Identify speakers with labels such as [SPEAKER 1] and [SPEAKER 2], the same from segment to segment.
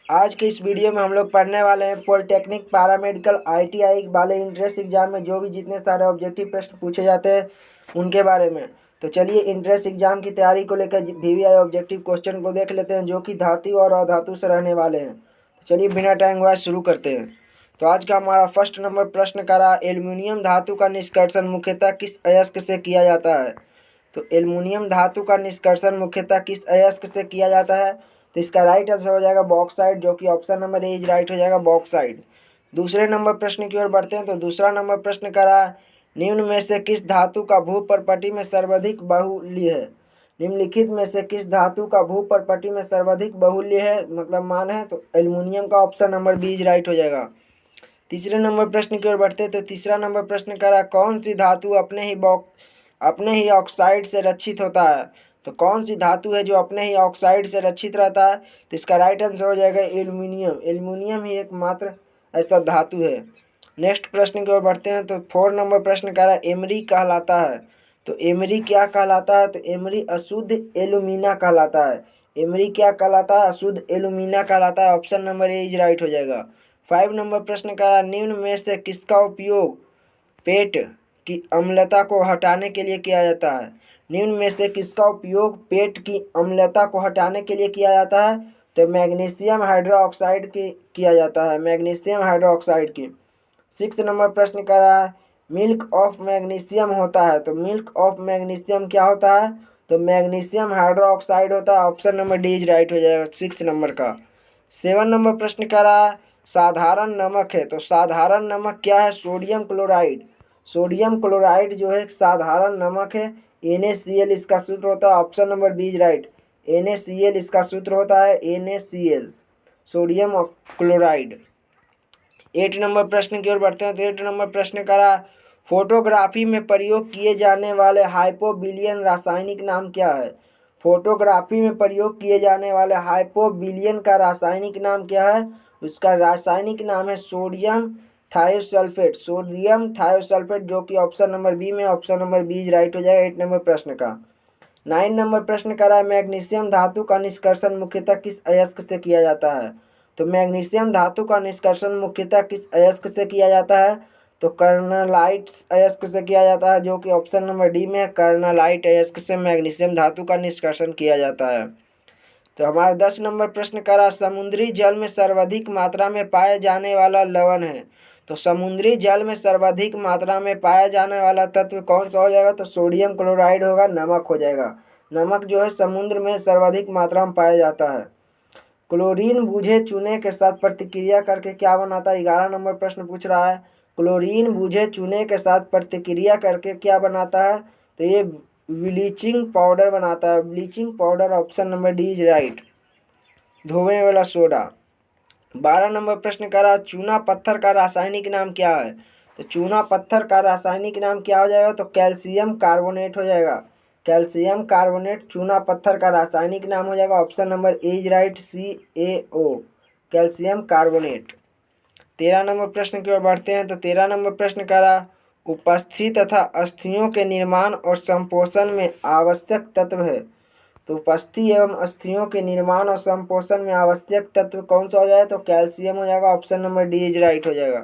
[SPEAKER 1] आज के इस वीडियो में हम लोग पढ़ने वाले हैं पॉलिटेक्निक पैरामेडिकल ITI वाले इंट्रेंस एग्जाम में जो भी जितने सारे ऑब्जेक्टिव प्रश्न पूछे जाते हैं उनके बारे में। तो चलिए इंट्रेंस एग्जाम की तैयारी को लेकर VVI ऑब्जेक्टिव क्वेश्चन को देख लेते हैं जो कि धातु और अधातु से रहने वाले हैं। तो चलिए बिना टाइम हुआ शुरू करते हैं। तो आज का हमारा फर्स्ट नंबर प्रश्न करा, एल्युमिनियम धातु का निष्कर्षण मुख्यतः किस अयस्क से किया जाता है। तो एल्युमिनियम धातु का निष्कर्षण मुख्यतः किस अयस्क से किया जाता है। तो इसका राइट आंसर हो जाएगा बॉक्साइट, जो कि option number A is right हो जाएगा बॉक्साइट। दूसरे नंबर प्रश्न की ओर बढ़ते हैं। तो दूसरा नंबर प्रश्न करा, निम्न में से किस धातु का भूपर्पटी में सर्वाधिक बाहुल्य है। निम्नलिखित में से किस धातु का भूपर्पटी में सर्वाधिक बाहुल्य है, मतलब मान है। तो एल्युमिनियम का option number B is right हो जाएगा। तीसरे नंबर प्रश्न की ओर बढ़ते हैं। तो तीसरा नंबर प्रश्न करा, कौन सी धातु अपने ही ऑक्साइड से रक्षित होता है। तो कौन सी धातु है जो अपने ही ऑक्साइड से रक्षित रहता है। तो इसका राइट आंसर हो जाएगा एल्युमिनियम। एल्युमिनियम ही एकमात्र ऐसा धातु है। नेक्स्ट प्रश्न की ओर बढ़ते हैं। तो 4 नंबर प्रश्न कह रहा है, एमरी कहलाता है। तो एमरी क्या कहलाता है। तो एमरी अशुद्ध एल्यूमिना कहलाता है। एमरी क्या कहलाता है, अशुद्ध एल्यूमिना कहलाता है। Option number A is right हो जाएगा। 5 नंबर प्रश्न कह रहा है, निम्न में से किसका उपयोग पेट की अम्लता को हटाने के लिए किया जाता है। निम्न में से किसका उपयोग पेट की अम्लता को हटाने के लिए किया जाता है। तो मैग्नीशियम हाइड्रोक्साइड की किया जाता है, मैग्नीशियम हाइड्रोक्साइड की। 6 नंबर प्रश्न कर रहा है, मिल्क ऑफ मैग्नीशियम होता है। तो मिल्क ऑफ मैग्नीशियम क्या होता है। तो मैग्नीशियम हाइड्रोक्साइड होता है। Option number D is right हो जाएगा 6 नंबर का। 7 नंबर प्रश्न कर रहा है, साधारण नमक है। तो साधारण नमक क्या है, सोडियम क्लोराइड। सोडियम क्लोराइड जो है साधारण नमक है। NaCl इसका सूत्र होता है। Option number B is right. NaCl इसका सूत्र होता है NaCl, सोडियम क्लोराइड। 8 नंबर प्रश्न की ओर बढ़ते हैं। तो 8 नंबर प्रश्न करा, फोटोग्राफी में प्रयोग किए जाने वाले हाइपोबिलियन रासायनिक नाम क्या है। फोटोग्राफी में प्रयोग किए जाने वाले हाइपोबिलियन का रासायनिक नाम क्या है। उसका रासायनिक नाम है सोडियम थायोसल्फेट, सोडियम थायोसल्फेट, जो कि ऑप्शन नंबर बी में, option number B is right हो जाएगा 8 नंबर प्रश्न का। 9 नंबर प्रश्न करा है, मैग्नीशियम धातु का निष्कर्षण मुख्यतः किस अयस्क से किया जाता है। तो मैग्नीशियम धातु का निष्कर्षण मुख्यतः किस अयस्क से किया जाता है। तो कर्नलाइट अयस्क से किया जाता है, जो कि ऑप्शन नंबर डी में है। कर्नलाइट अयस्क से मैग्नीशियम धातु का निष्कर्षण किया जाता है। तो हमारा 10 नंबर प्रश्न करा, समुद्री जल में सर्वाधिक मात्रा में पाया जाने वाला लवण है। तो समुद्री जल में सर्वाधिक मात्रा में पाया जाने वाला तत्व कौन सा हो जाएगा। तो सोडियम क्लोराइड होगा, नमक हो जाएगा। नमक जो है समुद्र में सर्वाधिक मात्रा में पाया जाता है। क्लोरीन बूझे चूने के साथ प्रतिक्रिया करके क्या बनाता है। 11 नंबर प्रश्न पूछ रहा है, क्लोरीन बूझे चूने के साथ प्रतिक्रिया करके क्या बनाता है। तो ये ब्लीचिंग पाउडर बनाता है, bleaching powder. Option number D is right, धोने वाला सोडा। 12 नंबर प्रश्न करा, चूना पत्थर का रासायनिक नाम क्या है। तो चूना पत्थर का रासायनिक नाम क्या हो जाएगा। तो कैल्शियम कार्बोनेट हो जाएगा। कैल्शियम कार्बोनेट चूना पत्थर का रासायनिक नाम हो जाएगा। Option number A is right, CaO, calcium carbonate. 13 number प्रश्न की ओर बढ़ते हैं। तो 13 नंबर प्रश्न करा, उपस्थित तथा अस्थियों के निर्माण और संपोषण में आवश्यक तत्व है। तो उपस्थि एवं अस्थियों के निर्माण और संपोषण में आवश्यक तत्व कौन सा हो जाएगा। तो कैल्शियम हो जाएगा। Option number D is right हो जाएगा।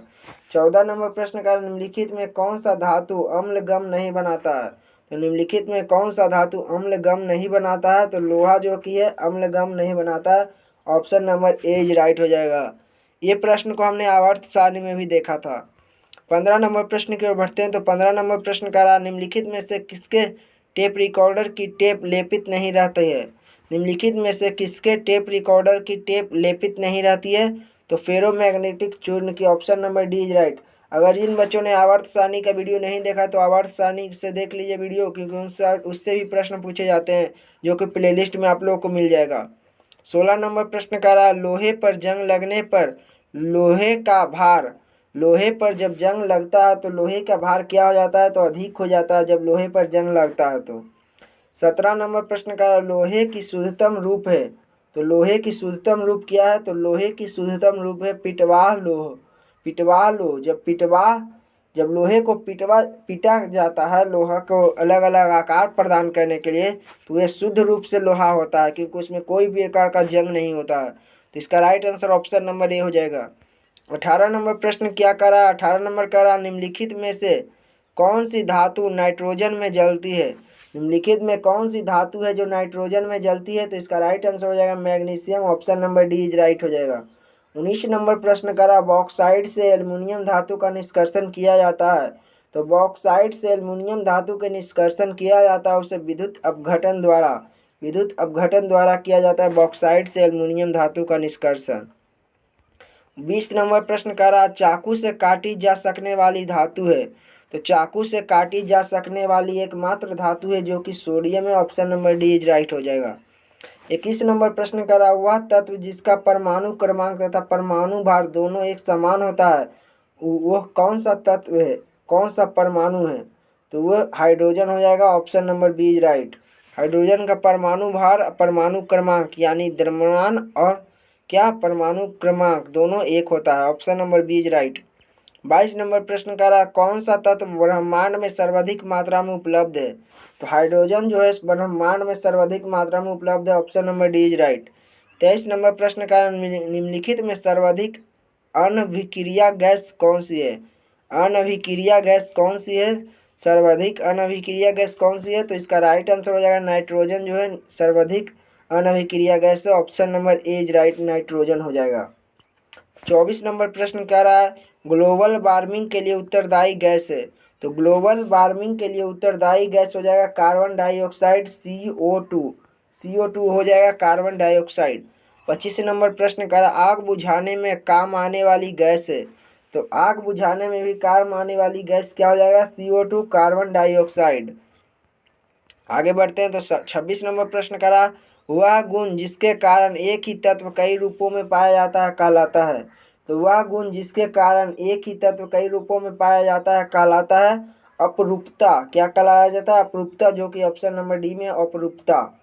[SPEAKER 1] 14 नंबर प्रश्न का, निम्नलिखित में कौन सा धातु अम्ल गम नहीं बनाता है। तो निम्नलिखित में कौन सा धातु अम्ल गम नहीं बनाता है। तो लोहा जो कि है अम्ल गम नहीं बनाता है। Option number A is right हो जाएगा। ये प्रश्न को हमने आवर्त सारणी में भी देखा था। 15 नंबर प्रश्न की ओर बढ़ते हैं। तो 15 नंबर प्रश्न का रहा, निम्नलिखित में से किसके टेप रिकॉर्डर की टेप लेपित नहीं रहती है। निम्नलिखित में से किसके टेप रिकॉर्डर की टेप लेपित नहीं रहती है। तो फेरोमैग्नेटिक चूर्ण की। Option number D is right. अगर जिन बच्चों ने आवर्त सारणी का वीडियो नहीं देखा तो आवर्त सारणी से देख लीजिए वीडियो, क्योंकि उससे भी प्रश्न पूछे जाते हैं, जो कि प्लेलिस्ट में आप लोगों को मिल जाएगा। 16 नंबर प्रश्न का रहा, लोहे पर जंग लगने पर लोहे का भार, लोहे पर जब जंग लगता है तो लोहे का भार क्या हो जाता है। तो अधिक हो जाता है जब लोहे पर जंग लगता है। तो 17 नंबर प्रश्न का, लोहे की शुद्धतम रूप है। तो लोहे की शुद्धतम रूप क्या है। तो लोहे की शुद्धतम रूप है पिटवाह लोह। पिटवाह लोह, जब लोहे को पीटा जाता है, लोहा को अलग अलग आकार प्रदान करने के लिए, तो यह शुद्ध रूप से लोहा होता है, क्योंकि उसमें कोई भी प्रकार का जंग नहीं होता है। तो इसका right answer option number A हो जाएगा। 18 नंबर प्रश्न क्या करा, 18 नंबर करा निम्नलिखित में से कौन सी धातु नाइट्रोजन में जलती है। निम्नलिखित में कौन सी धातु है जो नाइट्रोजन में जलती है, तो इसका राइट आंसर हो जाएगा magnesium, option number D is right हो जाएगा। 19 नंबर प्रश्न करा बॉक्साइड से एल्युमिनियम धातु का निष्कर्षण किया जाता है। तो बॉक्साइड से एल्युमिनियम धातु के निष्कर्षण किया जाता है उसे विद्युत अपघटन द्वारा किया जाता है बॉक्साइड से एल्युमिनियम धातु का निष्कर्षण। 20 नंबर प्रश्न करा चाकू से काटी जा सकने वाली धातु है। तो चाकू से काटी जा सकने वाली एकमात्र धातु है जो कि सोडियम है, option number D is right हो जाएगा। 21 नंबर प्रश्न करा वह तत्व जिसका परमाणु क्रमांक तथा परमाणु भार दोनों एक समान होता है वह कौन सा तत्व है, कौन सा परमाणु है, तो वह हाइड्रोजन हो जाएगा, option number B is right. Hydrogen का परमाणु भार परमाणु क्रमांक यानी द्रव्यमान और क्या परमाणु क्रमांक दोनों एक होता है, option number B is right. 22 number प्रश्न करा कौन सा तत्व ब्रह्मांड में सर्वाधिक मात्रा में उपलब्ध है। तो हाइड्रोजन जो है ब्रह्मांड में सर्वाधिक मात्रा में उपलब्ध है, option number D is right. 23 number प्रश्न का निम्नलिखित में सर्वाधिक अनभिक्रिया गैस कौन सी है। अनभिक्रिया गैस कौन सी है, सर्वाधिक अनभिक्रिया गैस कौन सी है, तो इसका राइट आंसर हो जाएगा नाइट्रोजन जो है सर्वाधिक अनभिक्रिया गैस है, option number A is right, nitrogen हो जाएगा। 24 नंबर प्रश्न कह रहा है ग्लोबल वार्मिंग के लिए उत्तरदायी गैस है। तो ग्लोबल वार्मिंग के लिए उत्तरदायी गैस हो जाएगा कार्बन डाइऑक्साइड, CO2 हो जाएगा कार्बन डाइऑक्साइड। 25 नंबर प्रश्न कह रहा आग बुझाने में काम आने वाली गैस है। तो आग बुझाने में भी काम आने वाली गैस क्या हो जाएगा, CO2 कार्बन डाइऑक्साइड। आगे बढ़ते हैं तो 26 नंबर प्रश्न करा वह गुण जिसके कारण एक ही तत्व कई रूपों में पाया जाता है कहलाता है। तो वह गुण जिसके कारण एक ही तत्व कई रूपों में पाया जाता है कहलाता है अपरूपता। क्या कहलाया जाता है, अपरूपता, जो कि ऑप्शन नंबर डी में अपरूपता।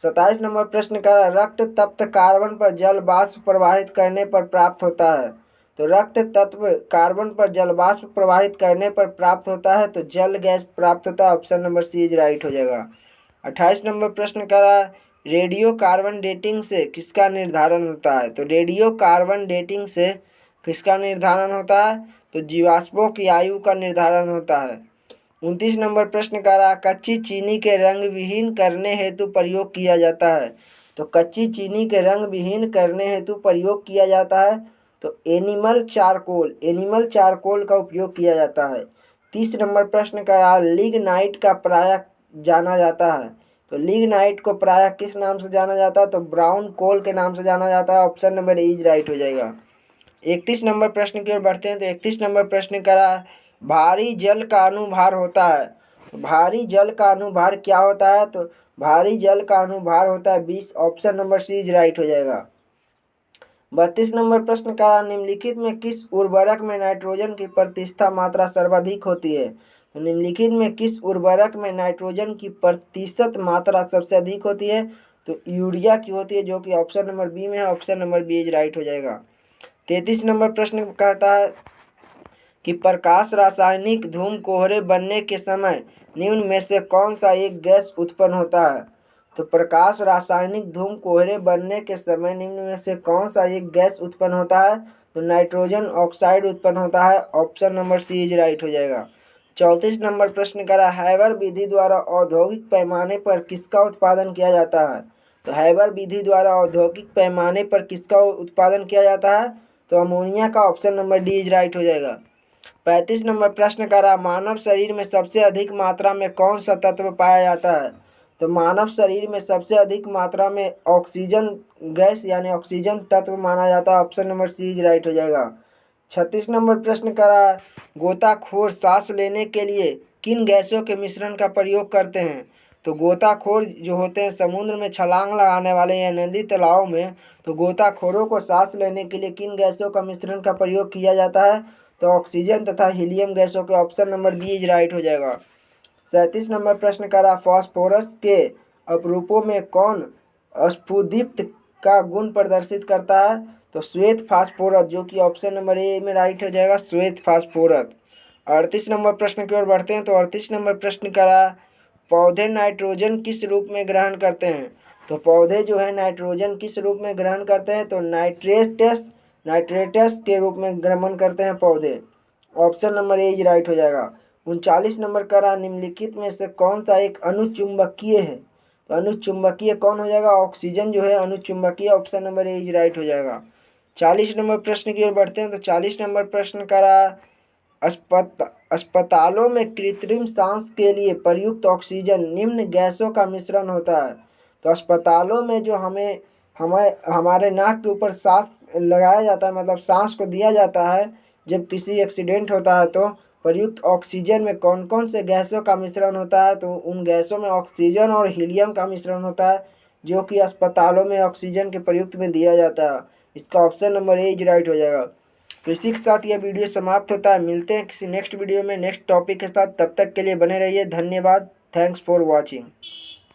[SPEAKER 1] 27 नंबर प्रश्न का रक्त तप्त कार्बन पर जल वाष्प प्रवाहित करने पर प्राप्त होता है। तो रक्त तत्व कार्बन पर जल वाष्प प्रवाहित करने पर प्राप्त होता है तो जल गैस प्राप्त होता है, option number C is right हो जाएगा। 28 नंबर प्रश्न का रेडियो कार्बन डेटिंग से किसका निर्धारण होता है। तो रेडियो कार्बन डेटिंग से किसका निर्धारण होता है, तो जीवाश्मों की आयु का निर्धारण होता है। 29 नंबर प्रश्न का रहा कच्ची चीनी के रंग विहीन करने हेतु प्रयोग किया जाता है। तो कच्ची चीनी के रंग विहीन करने हेतु प्रयोग किया जाता है तो एनिमल चारकोल का उपयोग किया जाता है। 30 नंबर प्रश्न का रहा लिग्नाइट का प्रायः जाना जाता है। तो लिग्नाइट को प्रायः किस नाम से जाना जाता है, तो ब्राउन कोल के नाम से जाना जाता है, ऑप्शन नंबर इज राइट हो जाएगा। 31 नंबर प्रश्न की ओर बढ़ते हैं तो 31 नंबर प्रश्न का रहा भारी जल का अनुभार होता है। भारी जल का अनुभार क्या होता है, तो भारी जल का अनुभार होता है 20, option number C is right हो जाएगा। 32 नंबर प्रश्न का निम्नलिखित में किस उर्वरक में नाइट्रोजन की प्रतिशत मात्रा सर्वाधिक होती है। तो निम्नलिखित में किस उर्वरक में नाइट्रोजन की प्रतिशत मात्रा सबसे अधिक होती है, तो यूरिया की होती है, जो कि ऑप्शन नंबर बी में है, option number B is right हो जाएगा। 33 नंबर प्रश्न कहता है कि प्रकाश रासायनिक धूम कोहरे बनने के समय निम्न में से कौन सा एक गैस उत्पन्न होता है। तो प्रकाश रासायनिक धूम कोहरे बनने के समय निम्न में से कौन सा एक गैस उत्पन्न होता है, तो नाइट्रोजन ऑक्साइड उत्पन्न होता है, option number C is right हो जाएगा। 34 नंबर प्रश्न करा हैबर विधि द्वारा औद्योगिक पैमाने पर किसका उत्पादन किया जाता है। तो हैबर विधि द्वारा औद्योगिक पैमाने पर किसका उत्पादन किया जाता है, तो अमोनिया का, option number D is right हो जाएगा। 35 नंबर प्रश्न करा मानव शरीर में सबसे अधिक मात्रा में कौन सा तत्व पाया जाता है। तो मानव शरीर में सबसे अधिक मात्रा में ऑक्सीजन गैस यानी ऑक्सीजन तत्व माना जाता है, option number C is right हो जाएगा। 36 नंबर प्रश्न करा गोताखोर सांस लेने के लिए किन गैसों के मिश्रण का प्रयोग करते हैं। तो गोताखोर जो होते हैं समुद्र में छलांग लगाने वाले या नदी तालाबों में, तो गोताखोरों को सांस लेने के लिए किन गैसों का मिश्रण का प्रयोग किया जाता है, तो ऑक्सीजन तथा हीलियम गैसों के, option number B is right हो जाएगा। 37 नंबर प्रश्न करा फास्फोरस के अपरूपों में कौन स्फुदीप्त का गुण प्रदर्शित करता है, तो श्वेत फास्फोरस, जो कि ऑप्शन नंबर ए में राइट हो जाएगा, श्वेत फास्फोरस। 38 नंबर प्रश्न की ओर बढ़ते हैं तो 38 नंबर प्रश्न करा पौधे नाइट्रोजन किस रूप में ग्रहण करते हैं। तो पौधे जो है नाइट्रोजन किस रूप में ग्रहण करते हैं, तो नाइट्रेटस के रूप में ग्रहण करते हैं पौधे। ऑप्शन नंबर ए राइट हो जाएगा। 39 नंबर का रहा, निम्नलिखित में से कौन सा एक अनुचुंबकीय है, तो अनुचुंबकीय कौन हो जाएगा, ऑक्सीजन जो है अनुचुंबकीय, ऑप्शन नंबर ए राइट हो जाएगा। 40 नंबर प्रश्न की ओर बढ़ते हैं। तो 40 नंबर प्रश्न का रहा, अस्पतालों में कृत्रिम सांस के लिए प्रयुक्त ऑक्सीजन निम्न गैसों का मिश्रण होता है। तो अस्पतालों में जो हमारे नाक के ऊपर सांस लगाया जाता है, मतलब सांस को दिया जाता है जब किसी एक्सीडेंट होता है, तो प्रयुक्त ऑक्सीजन में कौन कौन से गैसों का मिश्रण होता है, तो उन गैसों में ऑक्सीजन और हीलियम का मिश्रण होता है, जो कि अस्पतालों में ऑक्सीजन के प्रयुक्त में दिया जाता है। इसका ऑप्शन नंबर ए राइट हो जाएगा। तो इसी के साथ यह वीडियो समाप्त होता है। मिलते हैं किसी नेक्स्ट वीडियो में नेक्स्ट टॉपिक के साथ, तब तक के लिए बने रहिए। धन्यवाद। Thanks for watching.